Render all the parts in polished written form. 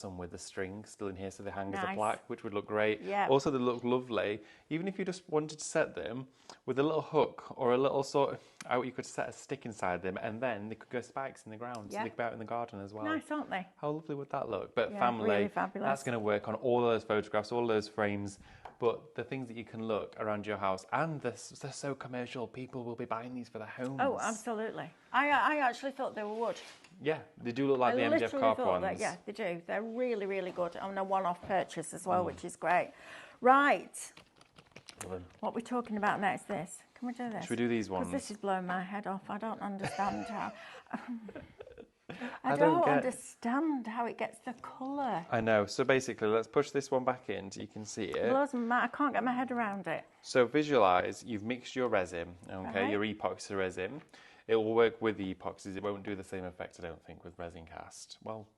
some with the string still in here, so they hang as a plaque, which would look great. Yeah. Also, they look lovely. Even if you just wanted to set them with a little hook or a little sort of, you could set a stick inside them, and then they could go spikes in the ground, so they could be out in the garden as well. Nice, aren't they? How lovely would that look? But Yeah, family, really fabulous. that's going to work on all those photographs, all those frames. But the things that you can look around your house, and they're so commercial, people will be buying these for their homes. Oh, absolutely. I actually thought they were wood. Yeah, they do look like the MDF carp ones. Yeah, they do. They're really, really good. On a one-off purchase as well, which is great. Right. What we're talking about next, this. Can we do this? Should we do these ones? Because this is blowing my head off. I don't understand how... I don't understand how it gets the colour. I know. So basically, let's push this one back in so you can see it. I can't get my head around it. So visualise, you've mixed your resin, okay, your epoxy resin. It will work with the epoxies. It won't do the same effect, I don't think, with resin cast. Well,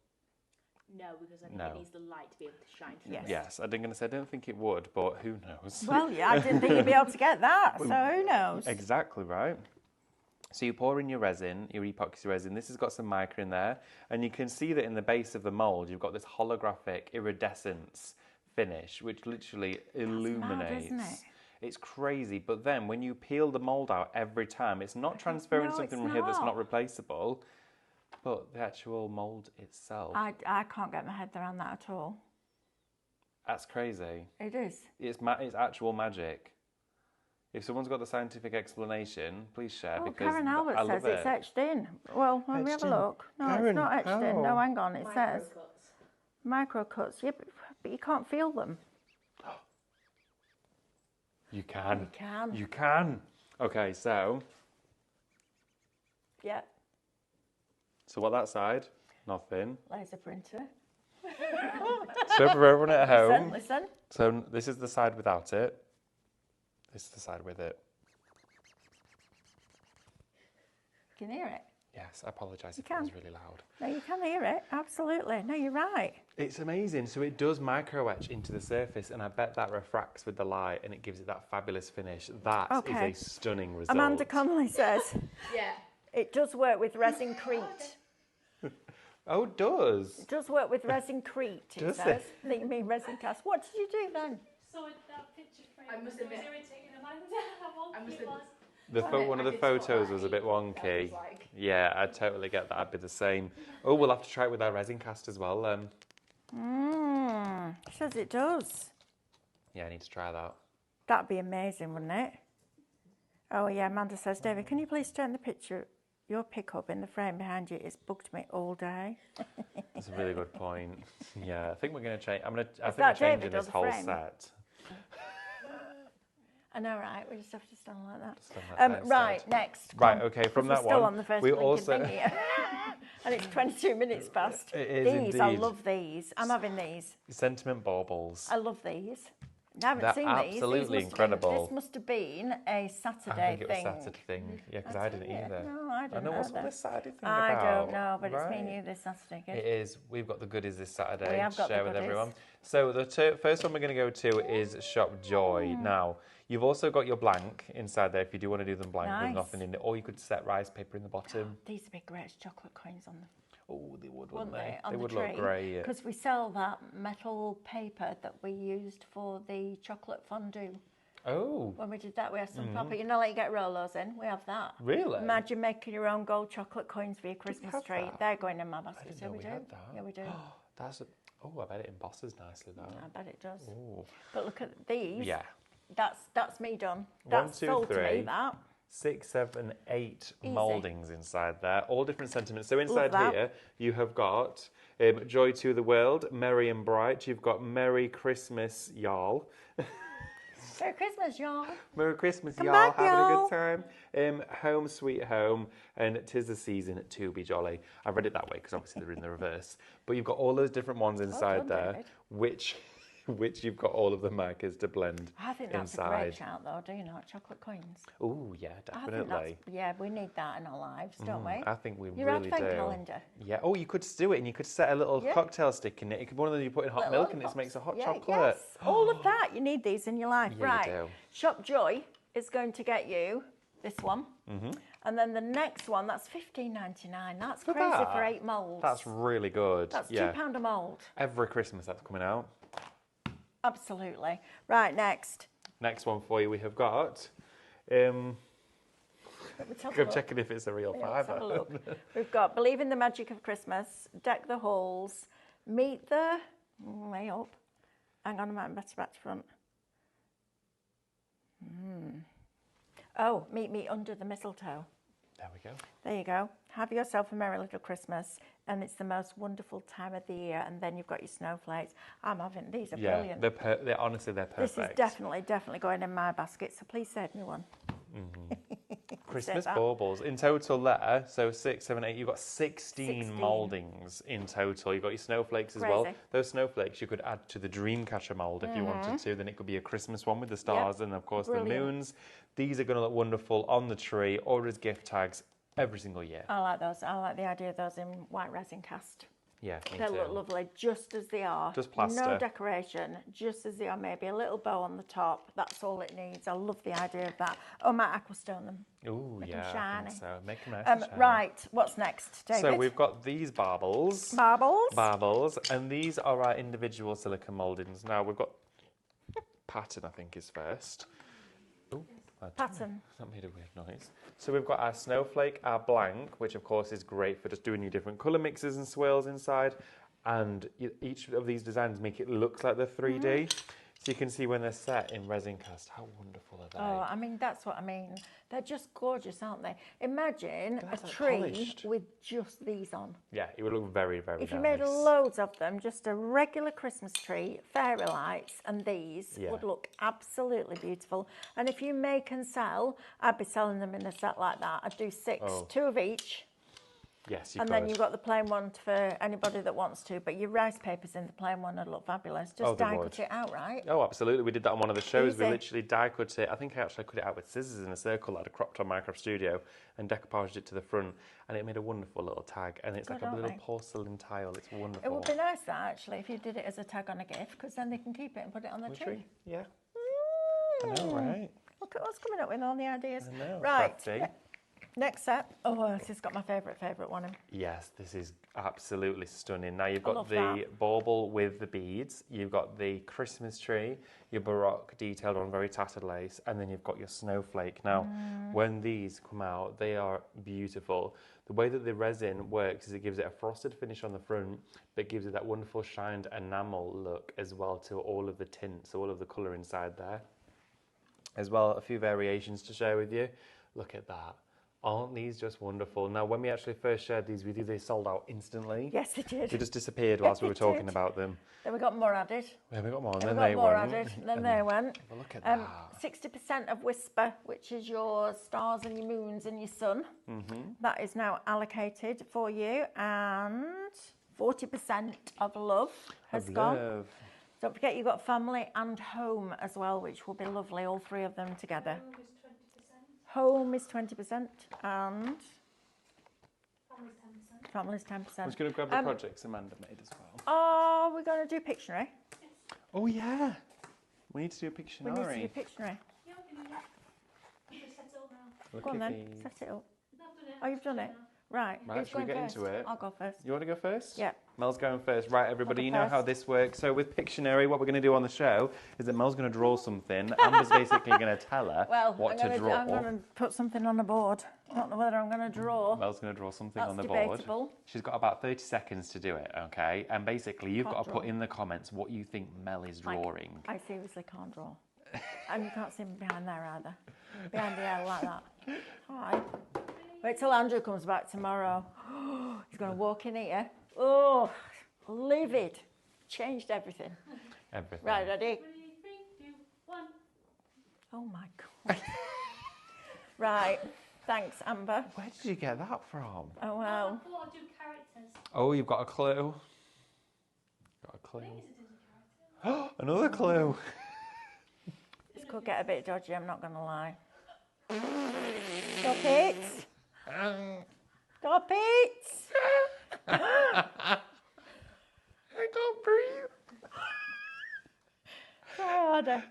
no, because I think it needs the light to be able to shine through. Yes, I didn't going to say I don't think it would, but who knows? Well, yeah, I didn't think you'd be able to get that, so who knows? Exactly right. So you pour in your resin, your epoxy resin. This has got some mica in there, and you can see that in the base of the mould, you've got this holographic iridescence finish, which literally illuminates. Mad, isn't it? It's crazy, but then when you peel the mould out every time, it's not transferring something from here that's not replaceable, but the actual mould itself. I can't get my head around that at all. That's crazy. It is. It's actual magic. If someone's got the scientific explanation, please share. Oh, because Karen Albert says it's etched in. Well, let me have a look. No, Karen, it's not etched in. No, hang on. It says micro cuts. Yeah, but you can't feel them. You can. You can. You can. Okay, so. Yeah. So what that side? Nothing. Laser printer. So for everyone at home. Listen. So this is the side without it. This is the side with it. You can hear it? Yes, I apologise if it was really loud. No, you can hear it, absolutely. No, you're right. It's amazing. So it does micro etch into the surface, and I bet that refracts with the light and it gives it that fabulous finish. That is a stunning result. Amanda Connolly says, yeah, it does work with resin-crete. Oh, it does? It does work with resin-crete, it says. I think you mean resin cast. What did you do then? So that picture frame I must admit, was irritating Amanda. One of the photos was a bit wonky. Yeah, I totally get that. I'd be the same. Oh, we'll have to try it with our resin cast as well. It says it does. Yeah, I need to try that. That'd be amazing, wouldn't it? Oh yeah, Amanda says, David, can you please turn the picture, your pickup in the frame behind you? It's bugged me all day. That's a really good point. Yeah, I think we're going to change. I think we're changing this whole set. I know, right? We just have to stand like that. That right, next. Right, okay, from that one. Still on the first we also. Thing here. And it's 22 minutes past. It is these, indeed. I love these. I'm having these. Sentiment baubles. I love these. I haven't seen these. Absolutely incredible. This must have been a Saturday thing. I think it was thing. Saturday thing. Yeah, because I didn't either. No, I didn't. I know what's all this Saturday thing about. I don't know, but it's me and you this Saturday. Good. It is. We've got the goodies this Saturday We have got to share the with goodies. everyone. So the first one we're going to go to is Shop Joy. Now, you've also got your blank inside there if you do want to do them blank with nothing in it, or you could set rice paper in the bottom. These would be great chocolate coins on them. Oh, they would, wouldn't they? On They the would tree, look great. Because we sell that metal paper that we used for the chocolate fondue. Oh. When we did that, we had some proper, you know, like you get Rolos in, we have that. Really? Imagine making your own gold chocolate coins for your Christmas tree. That? They're going in my basket. I didn't So know we we do. had that. Yeah, we do. I bet it embosses nicely though. I bet it does. Ooh. But look at these. Yeah. That's me done. That's 1, 2, sold 3. to me, that. 6, 7, 8 Easy. mouldings inside there, all different sentiments. So inside Love that. here, you have got Joy to the World, Merry and Bright. You've got Merry Christmas, y'all. Merry Christmas, y'all. Merry Christmas, Come y'all. back, Having a y'all. good time. Home Sweet Home, and 'Tis the Season to be jolly. I read it that way because obviously they're in the reverse. But you've got all those different ones inside done, there, David. which you've got all of the markers to blend I think that's inside. a great shout, though, do you not? Chocolate coins. Oh, yeah, I think definitely. yeah, we need that in our lives, don't we? I think we Your really do. advent calendar. Yeah. Oh, you could do it, and you could set a little cocktail stick in it. It could be one of them you put in hot milk, and it makes a hot chocolate. Yes, all of that. You need these in your life, Yeah, right? you do. Shop Joy is going to get you this one. And then the next one, that's $15.99. That's For crazy that? for 8 moulds. That's really good. That's yeah. £2 a mould. Every Christmas that's coming out. Absolutely. Right, next. Next one for you, we have got. Let's have a I'm look. checking if it's a real Yeah, let's have fiver. a look. We've got Believe in the Magic of Christmas, Deck the Halls, Meet the... Way up. Hang on a minute, better back to front. Oh, Meet Me Under the Mistletoe. There we go. There you go. Have yourself a merry little Christmas, and it's the most wonderful time of the year. And then you've got your snowflakes. I'm having these. Are brilliant. They're honestly they're perfect. This is definitely going in my basket. So please save me one. Christmas that. baubles in total there. So 6, 7, 8. You've got 16 16. mouldings in total. You've got your snowflakes as well. Crazy. Those snowflakes you could add to the Dreamcatcher mould if you wanted to. Then it could be a Christmas one with the stars and of course Brilliant. the moons. These are going to look wonderful on the tree or as gift tags every single year. I like those. I like the idea of those in white resin cast. Yeah, me They too. look lovely, just as they are. Just plaster. No decoration, just as they are. Maybe a little bow on the top. That's all it needs. I love the idea of that. Oh, I might aquastone them. Ooh, Make 'em yeah, I shiny. think so. Make them nice and shiny. Right, what's next, David? So we've got these baubles. Baubles. And these are our individual silicone mouldings. Now we've got pattern, I think, is first. Ooh, Pattern. that made a weird noise. So we've got our snowflake, our blank, which of course is great for just doing your different colour mixes and swirls inside. And each of these designs make it look like they're 3D. So you can see when they're set in resin cast, how wonderful are they? Oh, I mean, that's what I mean. They're just gorgeous, aren't they? Imagine a That's like tree polished. with just these on. Yeah, it would look very, very If you nice. made loads of them, just a regular Christmas tree, fairy lights, and these Yeah. would look absolutely beautiful. And if you make and sell, I'd be selling them in a set like that. I'd do 6, Oh. 2 of each. Yes, you And could. then you've got the plain one for anybody that wants to. But your rice papers in the plain one would look fabulous. Just Oh, they die would. cut it out, right? Oh, absolutely. We did that on one of the shows. We Easy. literally die cut it. I think I actually cut it out with scissors in a circle that I cropped on Minecraft Studio and decoupaged it to the front. And it made a wonderful little tag. And it's Good, like a aren't little they? porcelain tile. It's wonderful. It would be nice that actually if you did it as a tag on a gift, because then they can keep it and put it on the Would tree. we? Yeah. I know, right? Look at what's coming up with all the ideas. I know. Right. Crafty. Next set. Oh, this has got my favourite one in. Yes, this is absolutely stunning. Now you've I got love the that. bauble with the beads, you've got the Christmas tree, your baroque detailed on very tattered lace, and then you've got your snowflake. Now, when these come out, they are beautiful. The way that the resin works is it gives it a frosted finish on the front, but gives it that wonderful shined enamel look as well to all of the tints, all of the colour inside there. As well, a few variations to share with you. Look at that. Aren't these just wonderful? Now, when we actually first shared these with you, they sold out instantly. Yes, they did. They just disappeared Yes, whilst we they were talking did. about them. Then we got more added. Yeah, we got more, and Then then we they got more went. added. Then and they went. Well, look at that. 60% of Whisper, which is your stars and your moons and your sun. That is now allocated for you. And 40% of Love has Of gone. love. Don't forget you've got Family and Home as well, which will be lovely, all 3 of them together. Home is 20%. Home is 20% and Family's 10%. Family's 10%. I'm just going to grab the projects Amanda made as well. Oh, we're going to do Pictionary. Oh, yeah. We need to do a We Pictionary. need to do Pictionary. Yeah, we can do that. I'm just set it up now. Look Go on at then, these. set it up. No, I've done it. Oh, you've done it? Now. Right. Right, Who's should we going get first? into it? I'll go first. You want to go first? Yeah. Mel's going first. Right, everybody, I'll you go know how first. this works. So with Pictionary, what we're going to do on the show is that Mel's going to draw something. Amber's basically going to tell her Well, what to draw. I'm going to put something on the board. I don't know whether I'm going to draw. Mel's going to draw something That's on the debatable. board. She's got about 30 seconds to do it, okay? And basically, you've Can't got to put draw. in the comments what you think Mel is drawing. I seriously can't draw. And you can't see me behind there either. Behind the L like that. Hi. Wait till Andrew comes back tomorrow. He's going to walk in here. Oh, livid. Changed everything. Everything. Right, ready? 3, 2, 1. Oh my God. Right. Thanks, Amber. Where did you get that from? Oh, I well. thought I'd do characters. Oh, you've got a clue. Got a I clue. think it's a Disney character. Another clue. This could get a bit dodgy, I'm not going to lie. Stop it. Stop it. I can't breathe. Try harder.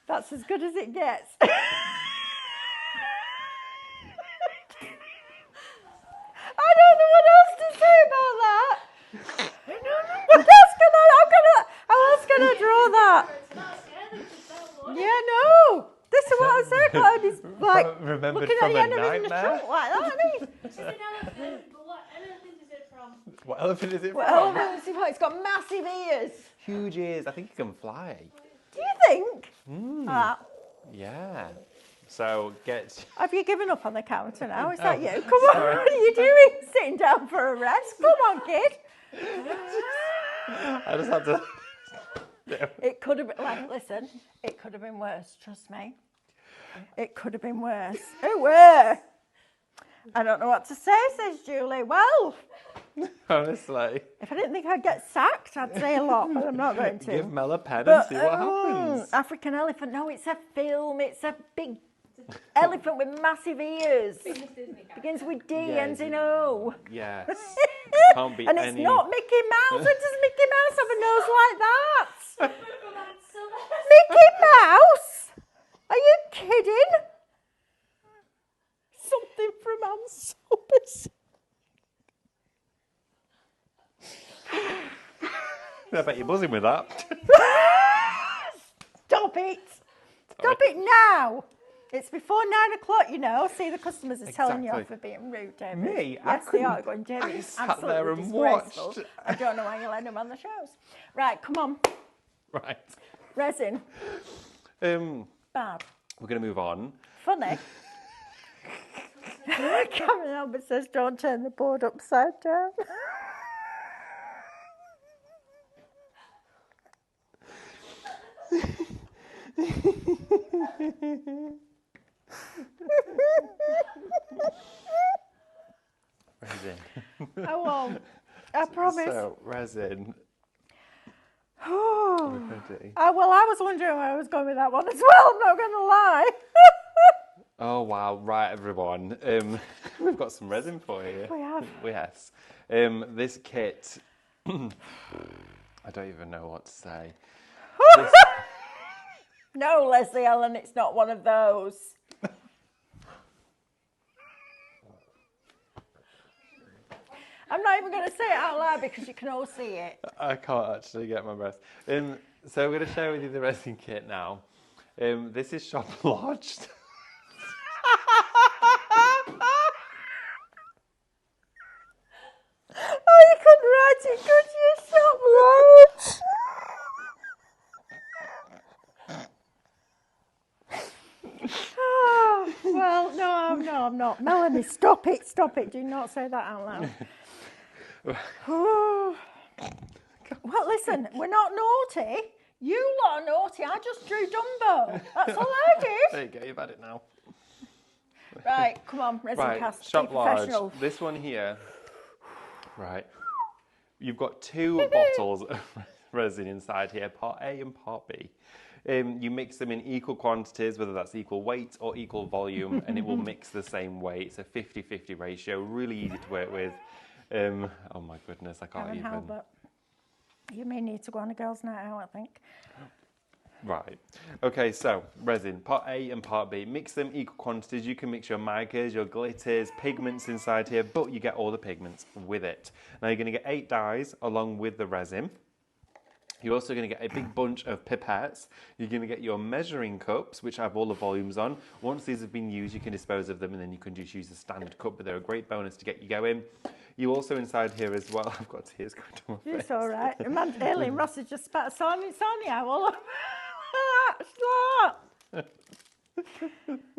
That's as good as it gets. I don't know what else to say about that. How else can I draw that? Yeah, no. This is what I said. God, he's like Remembered looking at from the a end of his nightmare? trunk like that, isn't he? It's an elephant, but what elephant is it from? What elephant is it Well, from? see what? It's got massive ears. Huge ears. I think it can fly. Do you think? Ah, Yeah. So get. have you given up on the counter now? Is that you? Come on, what are you doing? Sitting down for a rest? Come on, kid. I just had to. It could have been, like, listen, it could have been worse, trust me. It could have been worse. Oh, where? I don't know what to say, says Julie. Well, Honestly. if I didn't think I'd get sacked, I'd say a lot, but I'm not going to. Give Mel a pen and see what happens. African elephant, no, it's a film. It's a big elephant with massive ears. Begins with D, Yeah, ends in O. Yes. Can't be And it's any. not Mickey Mouse. When does Mickey Mouse have a nose like that? Mickey Mouse? Are you kidding? Something from Ansobers. I bet you're buzzing with that. Stop it. Stop it now. It's before 9 o'clock, you know. See, the customers are telling you off for Exactly. being rude, David. Me? Yes, they are going, David. I It's sat absolutely there and disgraceful. watched. I don't know why you let them on the shows. Right, come on. Right. Resin. Bad. We're going to move on. Funny. Cameron Albert says, don't turn the board upside down. Resin. I won't. I promise. So, resin. Oh, Ready. well, I was wondering where I was going with that one as well. I'm not going to lie. Oh, wow. Right, everyone. We've got some resin for you. We have. Yes. This kit, I don't even know what to say. This- No, Leslie Ellen, it's not one of those. I'm not even going to say it out loud because you can all see it. I can't actually get my breath. So I'm going to share with you the resin kit now. This is shop lodged. Oh, you couldn't write it, could you? Shop lodged. Oh, well, no, I'm not. Melanie, stop it. Do not say that out loud. Oh. Well, listen, we're not naughty. You lot are naughty. I just drew Dumbo. That's all I did. There you go, you've had it now. Right, come on, resin Right, cast. Be shop large. professional. This one here. Right. You've got two bottles of resin inside here, part A and part B. You mix them in equal quantities, whether that's equal weight or equal volume, and it will mix the same way. It's a 50-50 ratio, really easy to work with. Oh my goodness, I can't Karen even. Halbert. You may need to go on a girls' night out, I think. Right. Okay, so resin, part A and part B. Mix them equal quantities. You can mix your micas, your glitters, pigments inside here, but you get all the pigments with it. Now you're going to get 8 dyes along with the resin. You're also going to get a big bunch of pipettes. You're going to get your measuring cups, which have all the volumes on. Once these have been used, you can dispose of them, and then you can just use the standard cup, but they're a great bonus to get you going. You also inside here as well, I've got tears going down my face. It's all right. Aileen Ross has just spat Sonia all over.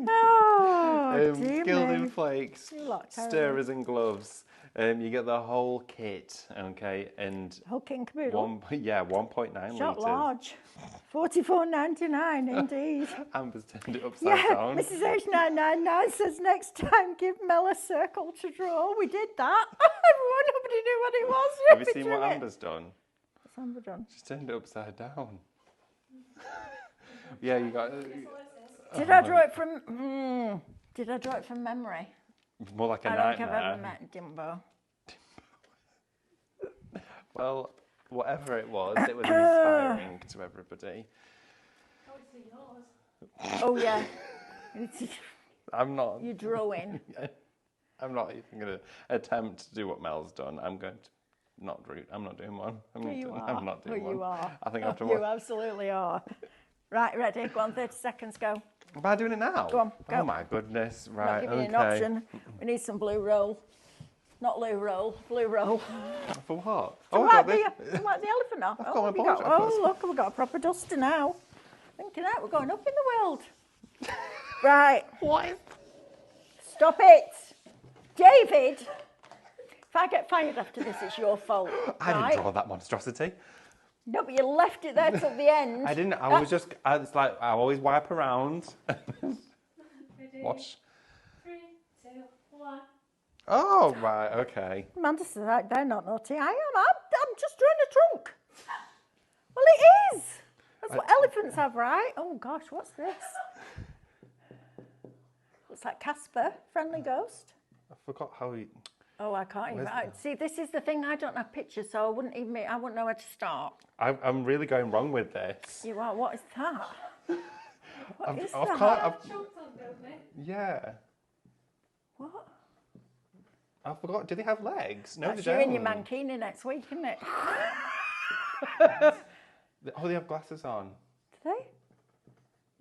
Oh, dear Gilding me. flakes, You lot terrible. stirrers and gloves. You get the whole kit, okay, and Whole king caboodle. 1.9 Shop litres. large. $44.99 indeed. Amber's turned it upside Yeah, down. Mrs. H999 says next time give Mel a circle to draw. We did that. Everyone, nobody knew what it was. Have you We seen drew what it. Amber's done? What's Amber done? She's turned it upside down. Yeah, you got Did I draw it from? Did I draw it from memory? more like a I don't think I've ever nightmare. met Dimbo. Well, whatever it was inspiring to everybody. Oh, yeah. I'm not. You're drawing. I'm not even going to attempt to do what Mel's done. I'm going to not do. I'm not doing one. I'm not doing one. You are. I think after You absolutely are. Right, ready? Go on, 30 seconds, go. Am I doing it now? Go on, go. Oh my goodness! Not Right. giving you Okay. an option. We need some blue roll. Not loo roll, blue roll. For what? To I wipe got this. to wipe the elephant off. I've got my we board. oh, look, we've got a proper duster now. Thinking out, we're going up in the world. Right. What? Stop it. David, if I get fired after this, it's your fault. I right? didn't draw that monstrosity. No, but you left it there till the end. I didn't. I was just. It's like I always wipe around. Ready? Watch. 3, 2, 1. Oh right. Okay. Amanda says they're not naughty. I am. I'm just drawing a trunk. Well, it is. That's what elephants have, right? Oh gosh, what's this? Looks like Casper, friendly ghost. I forgot how he. Oh, I can't even. Where's See, this is the thing. I don't have pictures, so I wouldn't know where to start. I'm really going wrong with this. You are. What is that? What is that? Chunks on, don't they? Yeah. What? I forgot. Do they have legs? No, That's they you don't. and your mankini next week, isn't it? Oh, they have glasses on. Do they?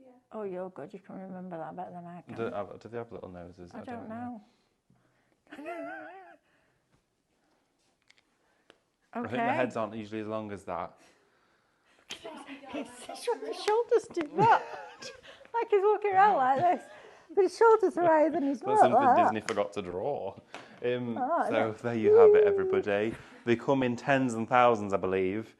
Yeah. Oh, you're good. You can remember that better than I can. Do they have little noses? I don't know. I Okay. think the heads aren't usually as long as that. His shoulders do that. Like he's walking around like this. But his shoulders are higher than his That's butt. something Like that. Disney forgot to draw. Oh, So there you have it, everybody. They come in tens and thousands, I believe.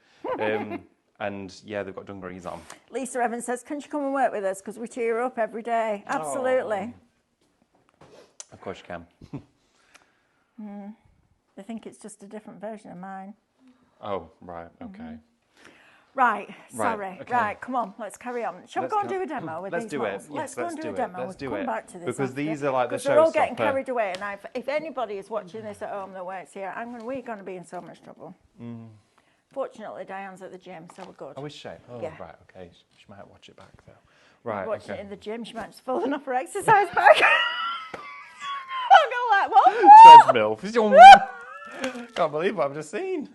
And yeah, they've got dungarees on. Lisa Evans says, can you come and work with us? Because we cheer up every day. Absolutely. Of course you can. They think it's just a different version of mine. Oh, right, okay. Right, sorry. okay. Right, come on, let's carry on. Shall we go and do a demo with Let's these do it. models? Yes, Let's go and do a demo. Let's do We'll it. come back to this Because after. these are like the Because they're all getting showstopper. carried away, and if anybody is watching this at home that works here, we're going to be in so much trouble. Fortunately, Diane's at the gym, so we're good. Oh, is she? Oh, Yeah. right, okay. She might watch it back, though. Right, Watching okay. it in the gym, she might just fallen off her exercise bag. I'm going like, what? Treadmill. Can't believe what I've just seen.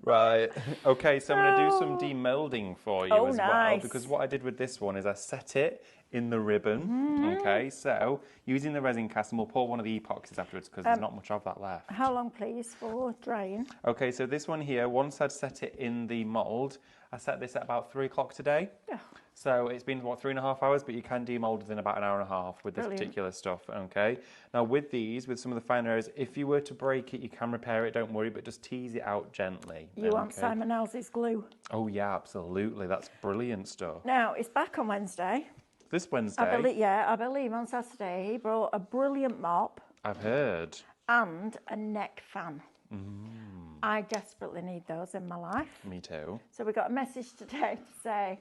Right. Okay, so I'm going to do some demolding for you as well. nice. Because what I did with this one is I set it in the ribbon. Okay, so using the resin cast, and we'll pour one of the epoxies afterwards because there's not much of that left. How long, please, for drying? Okay, so this one here, once I'd set it in the mould, I set this at about 3 o'clock today. Yeah. So it's been, what, 3.5 hours, but you can demold within about an hour and a half with this Brilliant. particular stuff, okay? Now with these, with some of the fine areas, if you were to break it, you can repair it, don't worry, but just tease it out gently. You want okay? Simon Ellis's glue. Oh yeah, absolutely, that's brilliant stuff. Now, it's back on Wednesday. This Wednesday, I believe on Saturday he brought a brilliant mop I've heard. and a neck fan. I desperately need those in my life. Me too. So we got a message today to say,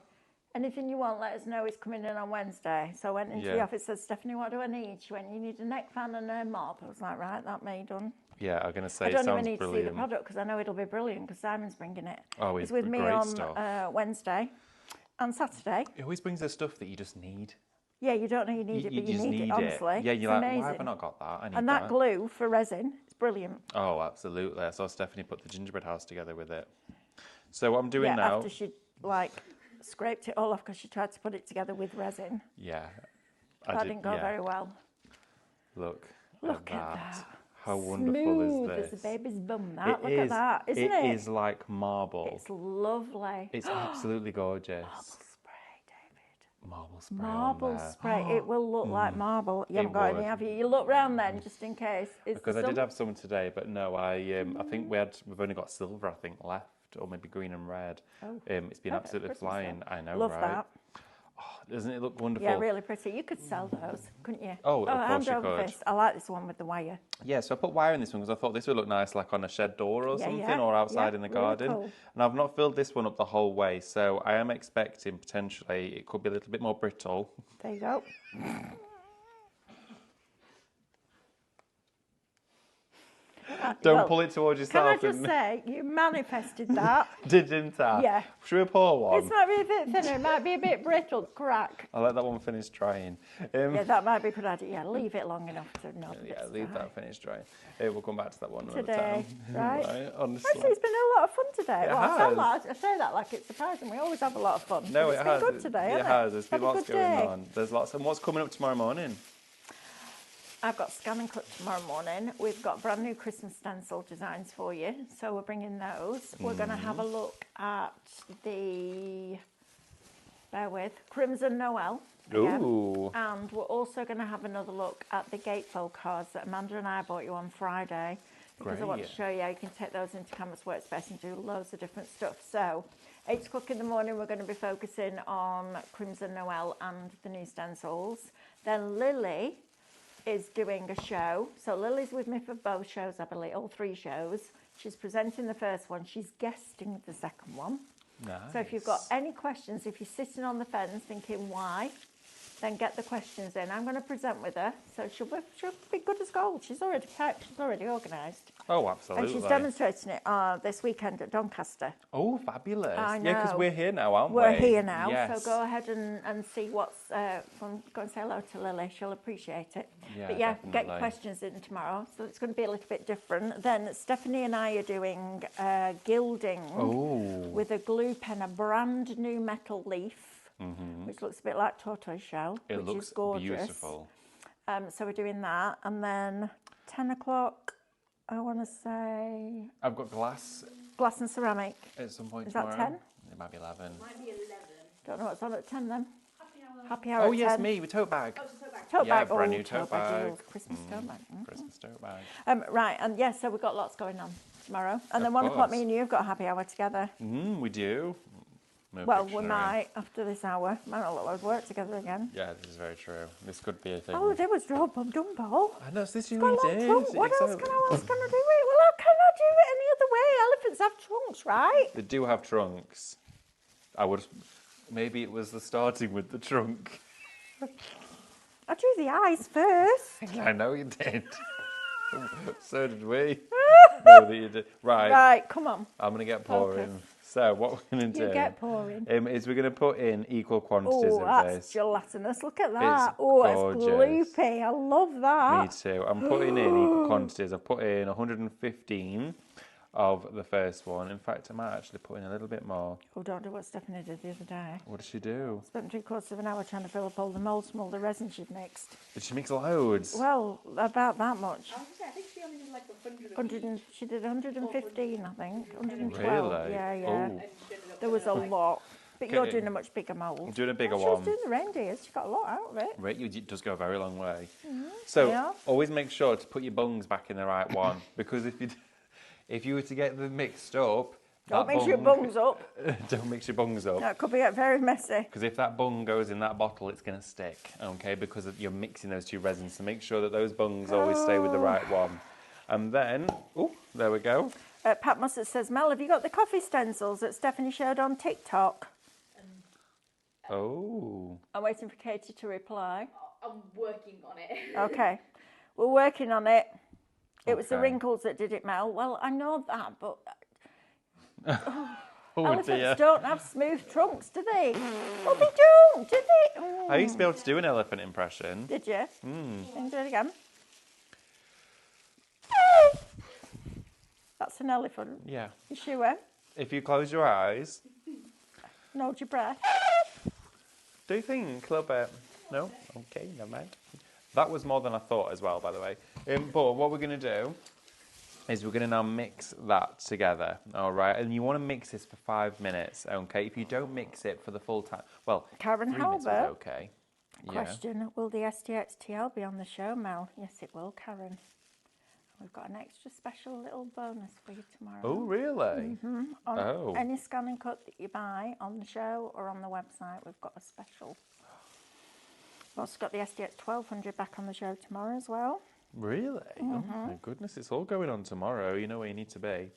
anything you want, let us know. He's coming in on Wednesday. So I went into the Yeah. office, said, Stephanie, what do I need? She went, you need a neck fan and a mop. I was like, right, that may done. Yeah, I'm going to say I it don't sounds even need to see the brilliant. product because I know it'll be brilliant because Simon's bringing it. Oh, He's it's with me great on stuff. Wednesday and Saturday. It always brings the stuff that you just need. Yeah, you don't know you need it, but you just need it, honestly. Yeah, It's you're like, amazing. why have I not got that? I need And that glue for resin, it's brilliant. Oh, absolutely. I saw Stephanie put the gingerbread house together with it. So what I'm doing Yeah, now... after she scraped it all off because she tried to put it together with resin. Yeah. That didn't go very well. Look Look at at that. that. How wonderful is Smooth this? as a baby's bum, that. Look at that, isn't it? It is like marble. It's lovely. It's absolutely gorgeous. Marble spray, David. Marble spray Marble on there. spray. It will look like marble. You haven't It got any, would. have you? You look round then, just in case. Because I did have some today, but no, I think we've only got silver, I think, left, or maybe green and red. It's been Perfect absolutely Christmas flying. then. I know, Love right? that. Oh, doesn't it look wonderful? Yeah, really pretty. You could sell those, couldn't you? Oh, of course hand you over could. fist. I like this one with the wire. Yeah, so I put wire in this one because I thought this would look nice, like on a shed door or Yeah, something, yeah, or outside yeah, in the really garden. cool. And I've not filled this one up the whole way, so I am expecting potentially it could be a little bit more brittle. There you go. Don't Well, pull it towards Can I yourself. just say, you manifested that. Didn't I? Yeah. Should we pour one? This might be a bit thinner, it might be a bit brittle, crack. I'll let that one finish drying. Yeah, that might be a good idea. Yeah, leave it long enough to know that Yeah, it's leave dry. that finish drying. We'll come back to that one another Today, time. right? honestly. Actually, it's been a lot of fun today. It Well, has. I say that like it's surprising. We always have a lot of fun. No, but it it's has. been good today, It hasn't has. There's Had been a lots good going day. on. There's lots. And what's coming up tomorrow morning? I've got scan and cut tomorrow morning. We've got brand new Christmas stencil designs for you, so we're bringing those. We're going to have a look at the, bear with, Crimson Noel. Again. Ooh. And we're also going to have another look at the gatefold cards that Amanda and I bought you on Friday, because I want to Great. show you how you can take those into Canvas Workspace and do loads of different stuff. So 8 o'clock in the morning we're going to be focusing on Crimson Noel and the new stencils. Then Lily is doing a show. So Lily's with me for both shows, I believe, all 3 shows. She's presenting the first one. She's guesting the second one. Nice. So if you've got any questions, if you're sitting on the fence thinking why, then get the questions in. I'm going to present with her, so she'll be good as gold. She's already packed, she's already organised. Oh, absolutely. And she's demonstrating it this weekend at Doncaster. Oh, fabulous. I Yeah, because know. we're here now, aren't we? We're here now, Yes. so go ahead and see what's fun. Go and say hello to Lily, she'll appreciate it. Yeah, But yeah, get definitely. your questions in tomorrow, so it's going to be a little bit different. Then Stephanie and I are doing gilding with a glue pen, a brand new metal leaf, which looks a bit like tortoise shell, It which looks is gorgeous. beautiful. So we're doing that, and then 10 o'clock, I want to say I've got glass glass and ceramic. at some point Is that tomorrow. 10? It might be 11. Might be 11. Don't know what's on at 10 then. Happy hour. Happy hour Oh, at yes, 10. me, with tote bag. Oh, so back. Tote Yeah, bag. brand oh, new tote bag. deals, Christmas tote bag. Christmas tote bag. Right, and yes, so we've got lots going on tomorrow. And then Of 1 o'clock, course. me and you have got a happy hour together. We do. No Well, we Pictionary. might after this hour. Might not let us work together again. Yeah, this is very true. This could be a thing. All I did was draw Bum Dumbo. I know, this you Got a long did. trunk. What else Exactly. can I do it? Well, how can I do it any other way? Elephants have trunks, right? They do have trunks. Maybe it was the starting with the trunk. I drew the eyes first. I know you did. So did we. No, that you did. Right, Right, come on. I'm going to get pouring. Focus. So what we're going to do You get pouring. is we're going to put in equal quantities Oh, of that's this. gelatinous. Look at that. It's gorgeous. gloopy. I love that. Me too. I'm putting in equal quantities. I've put in 115 of the first one. In fact, I might actually put in a little bit more. Oh, don't do what Stephanie did the other day. What did she do? Spent 3/4 of an hour trying to fill up all the Moulds More, the resin she'd mixed. Did she mix loads? Well, about that much. I was gonna say, I think she only did like 100. 100 she did 115, I think. 112. Really? Yeah, yeah. Oh. And she ended up There was a like, lot. But you're Okay. doing a much bigger mould. I'm doing a bigger She was one. doing the reindeers. She got a lot out of it. Right, it does go a very long way. So Yeah. always make sure to put your bungs back in the right one, because if you were to get them mixed up, Don't that mix your bungs up. don't mix your bungs up. That could be very messy. Because if that bung goes in that bottle, it's going to stick, okay? Because you're mixing those two resins. So make sure that those bungs always stay with the right one. And then, oh, there we go. Pat Mussett says, Mel, have you got the coffee stencils that Stephanie showed on TikTok? Oh. I'm waiting for Katie to reply. I'm working on it. Okay. We're working on it. It was the Okay. wrinkles that did it, Mel. Well, I know that, but Oh elephants dear. don't have smooth trunks, do they? Well, they don't, do they? I used to be able to do an elephant impression. Did you? Can you do it again? That's an elephant. Yeah. You sure? If you close your eyes, And hold your breath. do you think a little bit? No? Okay, never mind. That was more than I thought as well, by the way. But what we're going to do is we're going to now mix that together, all right? And you want to mix this for 5 minutes, okay? If you don't mix it for the full time, well, Karen 3 minutes was Halbert. okay. Yeah. Question, will the STXTL be on the show, Mel? Yes, it will, Karen. We've got an extra special little bonus for you tomorrow. Oh, really? On Oh. any scan and cut that you buy on the show or on the website, we've got a special. We've also got the SDX 1200 back on the show tomorrow as well. Really? Oh, my goodness, it's all going on tomorrow. You know where you need to be.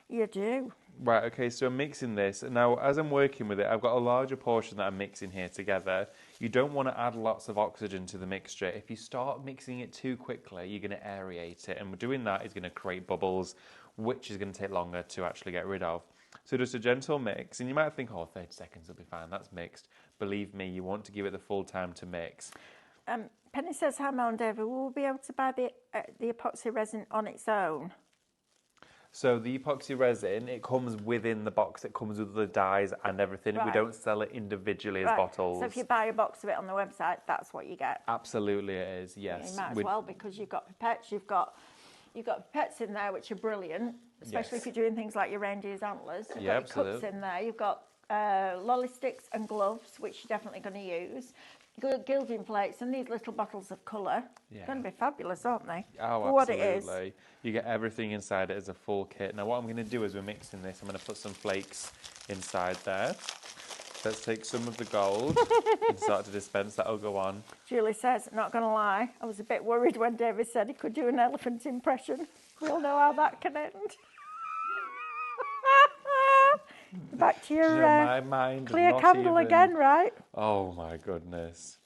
You do. Right, okay, so I'm mixing this. Now, as I'm working with it, I've got a larger portion that I'm mixing here together. You don't want to add lots of oxygen to the mixture. If you start mixing it too quickly, you're going to aerate it. And doing that is going to create bubbles, which is going to take longer to actually get rid of. So just a gentle mix. And you might think, oh, 30 seconds will be fine. That's mixed. Believe me, you want to give it the full time to mix. Penny says, hi, Mel and David, will we be able to buy the epoxy resin on its own? So the epoxy resin, it comes within the box. It comes with the dyes and everything. Right. We don't sell it individually as Right. bottles. So if you buy a box of it on the website, that's what you get. Absolutely, it is. Yes. You might as well, because you've got pipettes. You've got pipettes in there which are brilliant, especially Yes. if you're doing things like your reindeer's antlers. You've Yeah, got your cups absolutely. in there. You've got lolly sticks and gloves, which you're definitely going to use. Gilding flakes and these little bottles of colour. Yeah. Going to be fabulous, aren't they? Oh, For what it absolutely. is. You get everything inside it as a full kit. Now, what I'm going to do as we're mixing this, I'm going to put some flakes inside there. Let's take some of the gold and start to dispense. That'll go on. Julie says, not going to lie, I was a bit worried when David said he could do an elephant impression. We all know how that can end. Back to your My mind clear not candle even- again, right? Oh my goodness.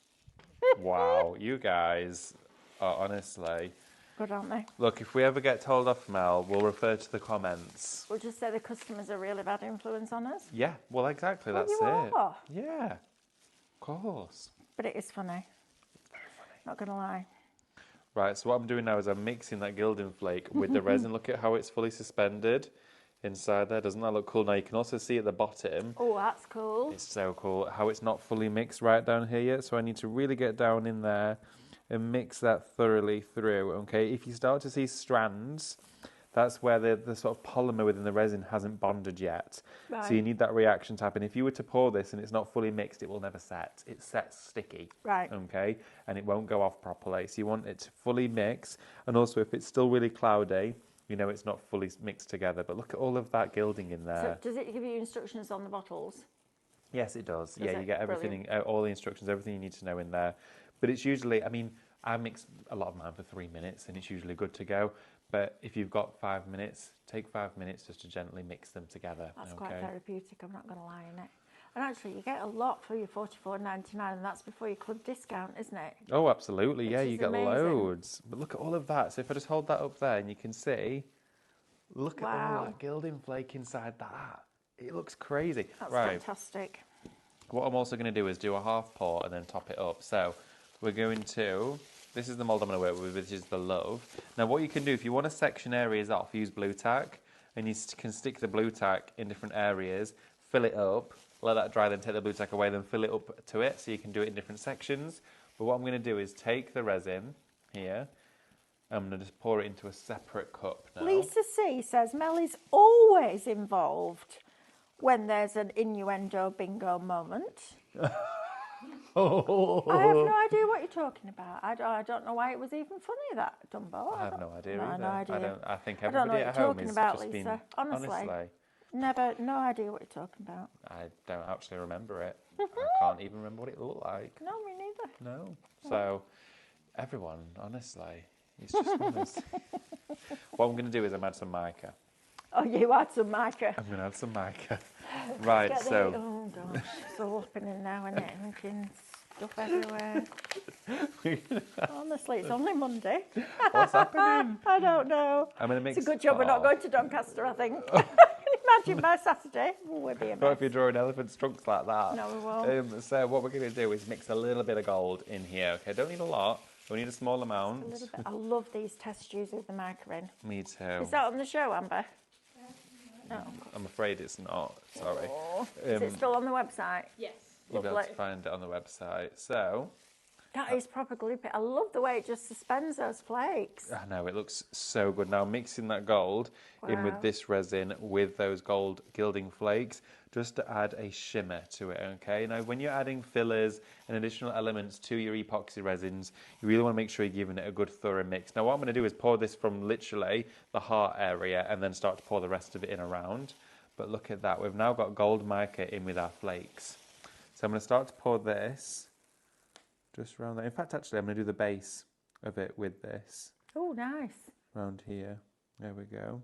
Wow, you guys are honestly... Good, aren't they? Look, if we ever get told off, Mel, we'll refer to the comments. We'll just say the customers are really bad influence on us. Yeah, well, exactly, Well, that's you it. are. Yeah, of course. But it is funny. Not going to lie. Right, so what I'm doing now is I'm mixing that gilding flake with the resin. Look at how it's fully suspended inside there. Doesn't that look cool? Now, you can also see at the bottom, Oh, that's cool. it's so cool, how it's not fully mixed right down here yet. So I need to really get down in there and mix that thoroughly through, okay? If you start to see strands, that's where the sort of polymer within the resin hasn't bonded yet. Right. So you need that reaction to happen. If you were to pour this and it's not fully mixed, it will never set. It sets sticky, Right. okay? And it won't go off properly. So you want it to fully mix. And also, if it's still really cloudy, you know it's not fully mixed together. But look at all of that gilding in there. So does it give you instructions on the bottles? Yes, it does. Yeah, it? you get everything, all the instructions, everything you need to know in there. But it's usually, I mean, I mix a lot of mine for 3 minutes and it's usually good to go. But if you've got 5 minutes, take 5 minutes just to gently mix them together. That's okay? quite therapeutic, I'm not going to lie in it. And actually, you get a lot for your $44.99, and that's before your club discount, isn't it? Oh, absolutely. Yeah, Which you is get amazing. loads. But look at all of that. So if I just hold that up there and you can see, look at all Wow. that gilding flake inside that. It looks crazy. That's right. fantastic. What I'm also going to do is do a half pour and then top it up. So we're going to, this is the mould I'm going to work with, which is the Love. Now what you can do, if you want to section areas off, use blue tack, and you can stick the blue tack in different areas, fill it up, let that dry, then take the blue tack away, then fill it up to it, so you can do it in different sections. But what I'm going to do is take the resin here, I'm going to just pour it into a separate cup now. Lisa C says Mel is always involved when there's an innuendo bingo moment. I have no idea what you're talking about. I don't know why it was even funny, that Dumbo. I have no idea no, either. no idea. I think I don't know everybody what at you're home talking is about, just Lisa. been, Honestly. No idea what you're talking about. I don't actually remember it. I can't even remember what it looked like. No, me neither. No. So, everyone, honestly, it's just honest. What I'm going to do is I'm add some mica. Oh, you had some mica. I'm going to add some mica. Right, Get the- so oh gosh, it's all happening now, isn't it? Thinking stuff everywhere. Honestly, it's only Monday. what's happening? I don't know. I'm going to mix. It's a good job we're not Oh. going to Doncaster, I think. Imagine by Saturday, we'll be a Not mess. if you're drawing elephant's trunks like that. No, we won't. So what we're going to do is mix a little bit of gold in here. Okay, don't need a lot. We need a small A amount. little bit. I love these test tubes with the mica in. Me too. Is that on the show, Amber? No. I'm afraid it's not. Sorry. Oh. Is it still on the website? Yes. You'll be able to Lovely. find it on the website. So, That is proper gloopy. I love the way it just suspends those flakes. I know, it looks so good. Now, mixing that gold in with Wow. this resin with those gold gilding flakes, just to add a shimmer to it, okay? Now, when you're adding fillers and additional elements to your epoxy resins, you really want to make sure you're giving it a good thorough mix. Now, what I'm going to do is pour this from literally the heart area and then start to pour the rest of it in around. But look at that. We've now got gold mica in with our flakes. So I'm going to start to pour this just around there. In fact, actually, I'm going to do the base of it with this Oh, nice. around here. There we go.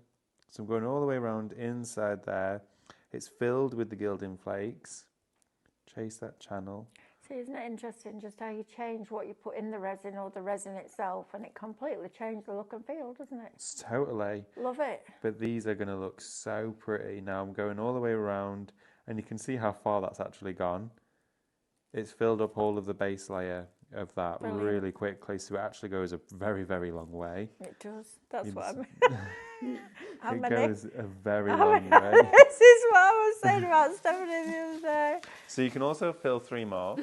So I'm going all the way around inside there. It's filled with the gilding flakes. Chase that channel. See, isn't it interesting just how you change what you put in the resin or the resin itself, and it completely changed the look and feel, doesn't it? It's totally. Love it. But these are going to look so pretty. Now I'm going all the way around, and you can see how far that's actually gone. It's filled up all of the base layer of that Brilliant. really quickly, so it actually goes a very, very long way. It does. That's what I It's- mean. How It many? goes a very How long many? way. This is what I was saying about Stephanie the other day. So you can also fill 3 more.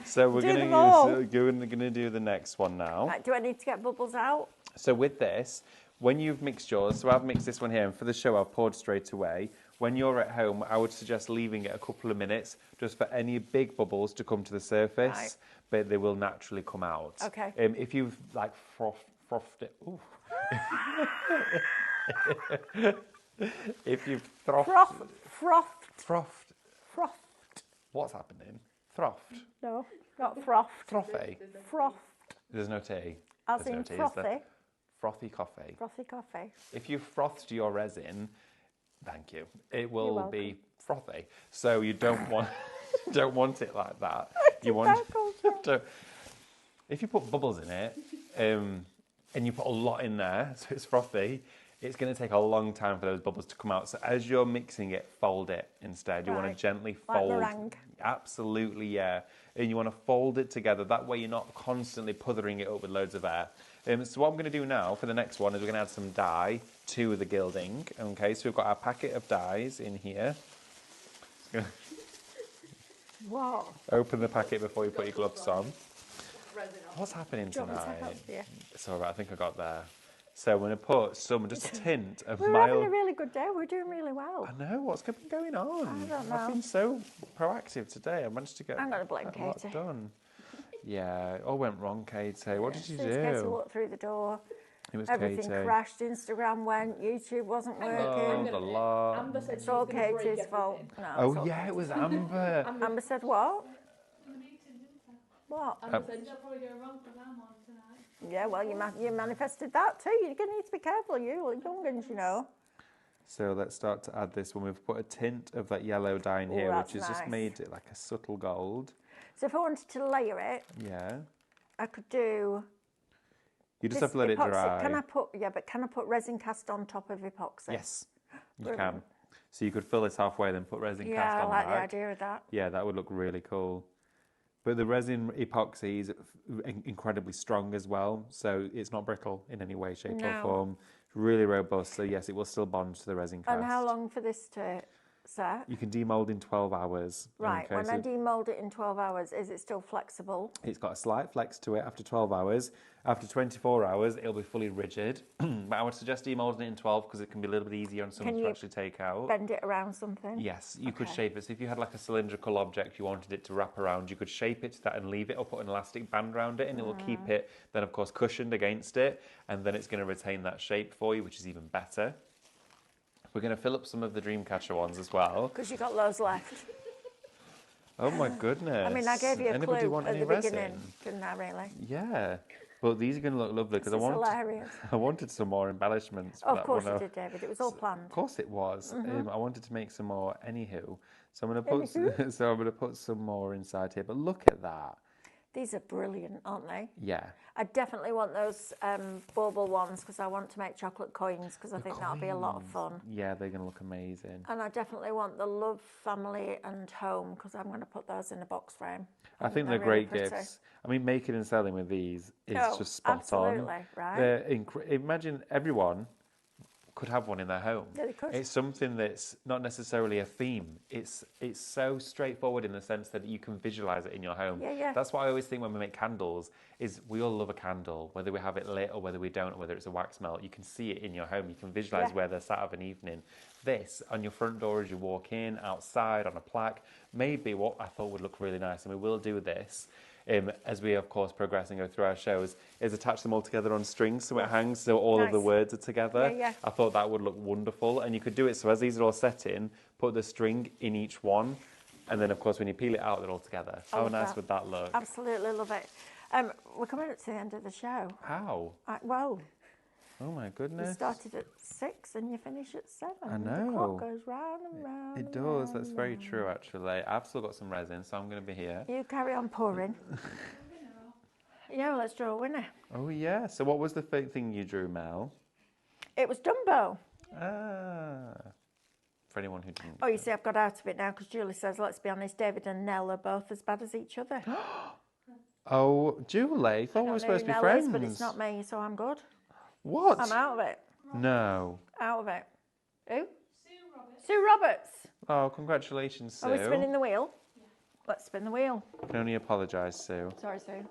So we're Do going them all. to do the next one now. Right, do I need to get bubbles out? So with this, when you've mixed yours, so I've mixed this one here, and for the show I've poured straight away. When you're at home, I would suggest leaving it a couple of minutes just for any big bubbles to come to the surface, Right. but they will naturally come out. Okay. If you've like frothed it, ooh. If you've Frothed. Frothed. what's happening? Frothed, No, not frothed. frothy. Frothed. There's no T. As There's no in T, is there? frothy. Frothy coffee. Frothy coffee. If you frothed your resin, thank you, it will welcome. be frothy. So you don't want it like that. You Where did that come from? if you put bubbles in it, and you put a lot in there, so it's frothy, it's going to take a long time for those bubbles to come out. So as you're mixing it, fold it instead. You want Right. to gently Like fold. meringue. Absolutely, yeah. And you want to fold it together. That way you're not constantly puthering it up with loads of air. So what I'm going to do now for the next one is we're going to add some dye to the gilding. Okay, so we've got our packet of dyes in here. What? Open the packet before you put your gloves on. Resin on. What's happening Do you want me to tonight? help you? It's all right, I think I got there. So I'm going to put just a tint of We're having a mild... really good day. We're doing really well. I know, what's been going on? I don't know. I've been so proactive today. I managed to get I'm gonna blame a lot Katie. done. Yeah, it all went wrong, Katie. What did you Since Katie do? walked through the door, It was everything Katie. crashed. Instagram went. YouTube wasn't Hang on, Oh, working. the lot. Amber said It's she all was going to break Katie's fault. everything. No, it's Oh, all yeah, it Katie's was fault. Amber. Amber said what? The meeting, didn't I? What? Amber said They'll probably go wrong for them on tonight. Yeah, well, you manifested that too. You're going to need to be careful, you youngins, you know. So let's start to add this one. We've put a tint of that yellow dye in Ooh, here, that's which has just nice. made it like a subtle gold. So if I wanted to layer it, Yeah. I could do. You just this have to let it epoxy. dry. Can I put resin cast on top of epoxy? Yes, you Brilliant. can. So you could fill this halfway, then put resin Yeah, cast I on like back. the idea of that. Yeah, that would look really cool. But the resin epoxy is incredibly strong as well, so it's not brittle in any way, shape, or No. form. It's really robust, so yes, it will still bond to the resin cast. And how long for this to set? You can demold in 12 hours. Right, Okay, when so I demold it in 12 hours, is it still flexible? it's got a slight flex to it after 12 hours. After 24 hours, it'll be fully rigid. But I would suggest demolding it in 12 because it can be a little bit easier on someone Can to you actually take out. Bend it around something? Yes, you could Okay. shape it. So if you had like a cylindrical object you wanted it to wrap around, you could shape it to that and leave it or put an elastic band around it and it will keep it then of course cushioned against it, and then it's going to retain that shape for you, which is even better. We're going to fill up some of the Dreamcatcher ones as well. Because you got loads left. Oh my goodness. I mean, I gave you a Anybody clue want at any the resin? beginning, didn't I, really? Yeah. But these are going to look lovely because This is hilarious. I wanted some more embellishments for Of that course one. you did, David. It was all planned. Of course it was. I wanted to make some more. Anywho, so I'm going to Anywho? put some more inside here. But look at that. These are brilliant, aren't they? Yeah. I definitely want those Bauble ones because I want to make chocolate coins because I think that'll be a lot of fun. Yeah, they're going to look amazing. And I definitely want the Love, Family and Home because I'm going to put those in a box frame. I think they're really great pretty. gifts. I mean, making and selling with these is Oh, just spot absolutely, on. right? They're imagine everyone could have one in their home. Yeah, they could. It's something that's not necessarily a theme. It's so straightforward in the sense that you can visualize it in your home. Yeah, yeah. That's what I always think when we make candles is we all love a candle, whether we have it lit or whether we don't, or whether it's a wax melt. You can see it in your home. You can visualize Yeah. where they're sat of an evening. This on your front door as you walk in, outside on a plaque, maybe what I thought would look really nice, and we will do this. As we of course progress and go through our shows, is attach them all together on strings so it hangs so all of the Nice. words are together. Yeah, yeah. I thought that would look wonderful, and you could do it so as these are all set in, put the string in each one, and then of course when you peel it out they're all together. I How love nice that. would that look? Absolutely love it. We're coming up to the end of the show. How? Well, Oh my You goodness. started at 6 and you finish at 7. I The know. clock goes round and round. It and does. round That's and very round. true, actually. I've still got some resin, so I'm going to be here. You carry on pouring. Yeah, let's draw a winner. Oh, yeah. So what was the thing you drew, Mel? It was Dumbo. Ah. For anyone who didn't. Oh, you see, I've got out of it now because Julie says, let's be honest, David and Nell are both as bad as each other. Oh, Julie, thought we were supposed to be Nell friends. is, but it's not me, so I'm good. What? I'm out of it. No. Out of it. Who? Sue Roberts. Sue Roberts. Oh, congratulations, Sue. Are we spinning the wheel? Yeah. Let's spin the wheel. I can only apologise, Sue. Sorry, Sue.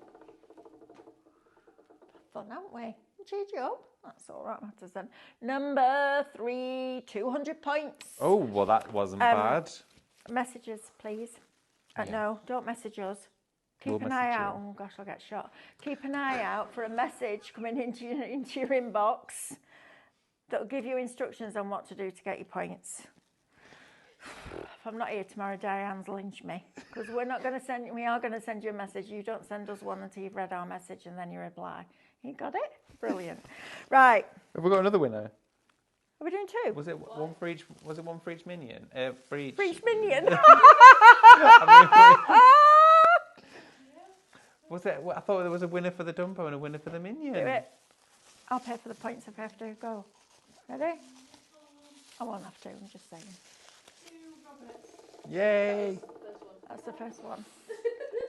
Fun, haven't we? Cheered you up. That's all right, matters then. Number 3, 200 points. Oh, well, that wasn't bad. Messages, please. Yeah. No, don't message us. We'll Keep an eye message out. you. Oh gosh, I'll get shot. Keep an eye out for a message coming into your inbox that'll give you instructions on what to do to get your points. If I'm not here tomorrow, Diane's lynch me because we are going to send you a message. You don't send us one until you've read our message and then you reply. You got it? Brilliant. Right. Have we got another winner? Are we doing 2? Was it one for each? Was it one for each minion? For each. For each minion. Was it? I thought there was a winner for the Dumbo and a winner for the minion. Do it. I'll pay for the points if I have to go. Ready? I won't have to, I'm just saying. Sue Roberts. Yay! That's the first one.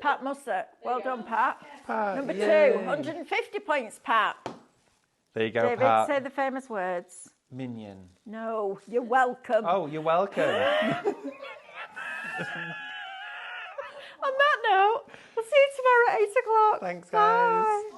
Pat Mussett. Well done, Pat. Pat, Number yay. 2, 150 points, Pat. There you go, David, Pat. say the famous words. Minion. No, you're welcome. Oh, you're welcome. On that note, we'll see you tomorrow at 8 o'clock. Thanks, guys. Bye.